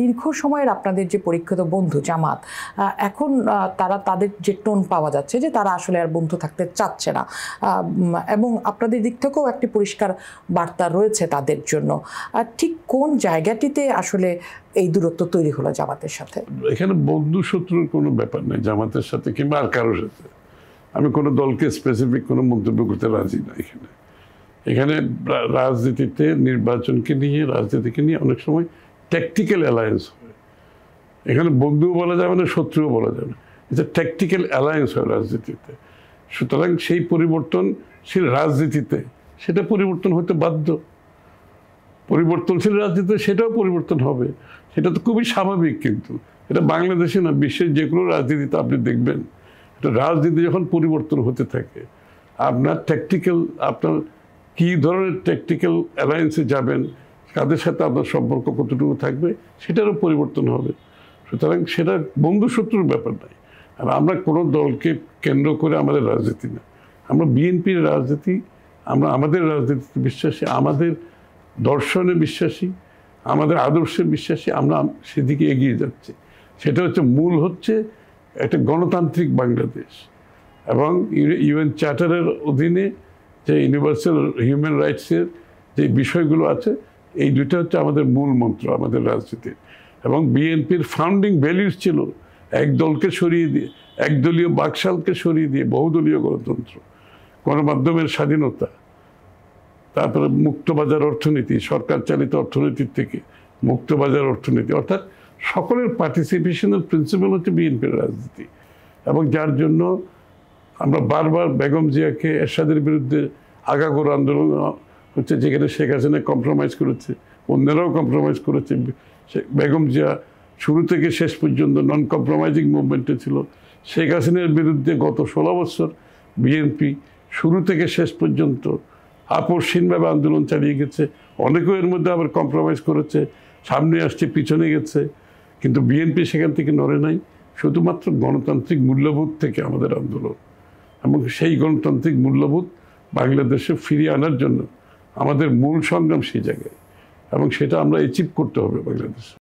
দীর্ঘ সময়ের আপনাদের যে পরীক্ষিত বন্ধু জামাত, এখন তাদের যে টোন পাওয়া যাচ্ছে যে তারা আসলে আর বন্ধু থাকতে চাচ্ছে না, এবং আপনাদের দিক থেকেও একটি পরিষ্কার বার্তা রয়েছে তাদের জন্য। ঠিক কোন জায়গাটিতে আসলে এই দূরত্ব তৈরি হলো জামাতের সাথে? এখানে বন্ধু শত্রুর কোনো ব্যাপার নেই জামাতের সাথে কিংবা আর কারোর সাথে। আমি কোনো দলকে স্পেসিফিক কোনো মন্তব্য করতে রাজি না। এখানে রাজনীতিতে নির্বাচনকে নিয়ে, রাজনীতিকে নিয়ে অনেক সময় ট্যাকটিক্যাল অ্যালায়েন্স হয়। এখানে বন্ধুও বলা যাবে না, শত্রুও বলা যাবে না, এটা ট্যাকটিক্যাল অ্যালায়েন্স হয় রাজনীতিতে। সুতরাং সেই পরিবর্তনশীল রাজনীতিতে সেটা পরিবর্তন হতে বাধ্য। পরিবর্তনশীল রাজনীতিতে সেটাও পরিবর্তন হবে, সেটা তো খুবই স্বাভাবিক। কিন্তু এটা বাংলাদেশে না, বিশ্বের যে কোনো রাজনীতিতে আপনি দেখবেন, এটা রাজনীতি যখন পরিবর্তন হতে থাকে, আপনার কী ধরনের ট্যাকটিক্যাল অ্যালায়েন্সে যাবেন, কাদের সাথে আপনার সম্পর্ক কতটুকু থাকবে, সেটারও পরিবর্তন হবে। সুতরাং সেটা বন্ধু শত্রুর ব্যাপার নাই। আর আমরা কোনো দলকে কেন্দ্র করে আমাদের রাজনীতি না, আমরা বিএনপির রাজনীতি, আমরা আমাদের রাজনীতিতে বিশ্বাসী, আমাদের দর্শনে বিশ্বাসী, আমাদের আদর্শে বিশ্বাসী, আমরা সেদিকে এগিয়ে যাচ্ছি। সেটা হচ্ছে মূল হচ্ছে একটা গণতান্ত্রিক বাংলাদেশ এবং ইউএন চার্টারের অধীনে যে ইউনিভার্সাল হিউম্যান রাইটসের যে বিষয়গুলো আছে, এই দুটো হচ্ছে আমাদের মূল মন্ত্র আমাদের রাজনীতির। এবং বিএনপির ফাউন্ডিং ভ্যালুস ছিল এক দলকে সরিয়ে দিয়ে, একদলীয় বাকশালকে সরিয়ে দিয়ে বহুদলীয় গণতন্ত্র, গণমাধ্যমের স্বাধীনতা, তারপরে মুক্তবাজার অর্থনীতি, সরকার চালিত অর্থনীতির থেকে মুক্তবাজার অর্থনীতি, অর্থাৎ সকলের পার্টিসিপেশনের প্রিন্সিপাল হচ্ছে বিএনপির রাজনীতি। এবং যার জন্য আমরা বারবার বেগম জিয়াকে এরশাদের বিরুদ্ধে আগাগোড়া আন্দোলন হচ্ছে, যেখানে শেখ হাসিনা কম্প্রোমাইজ করেছে, অন্যরাও কম্প্রোমাইজ করেছে। বেগম জিয়া শুরু থেকে শেষ পর্যন্ত নন কম্প্রোমাইজিং মুভমেন্টে ছিল। শেখ হাসিনার বিরুদ্ধে গত 16 বছর বিএনপি শুরু থেকে শেষ পর্যন্ত আপসহীনভাবে আন্দোলন চালিয়ে গেছে। অনেকেও এর মধ্যে আবার কম্প্রোমাইজ করেছে, সামনে আসছে, পিছনে গেছে, কিন্তু বিএনপি সেখান থেকে নড়ে নাই। শুধুমাত্র গণতান্ত্রিক মূল্যবোধ থেকে আমাদের আন্দোলন, এবং সেই গণতান্ত্রিক মূল্যবোধ বাংলাদেশে ফিরিয়ে আনার জন্য আমাদের মূল সংগ্রাম সেই জায়গায়, এবং সেটা আমরা অ্যাচিভ করতে হবে বাংলাদেশে।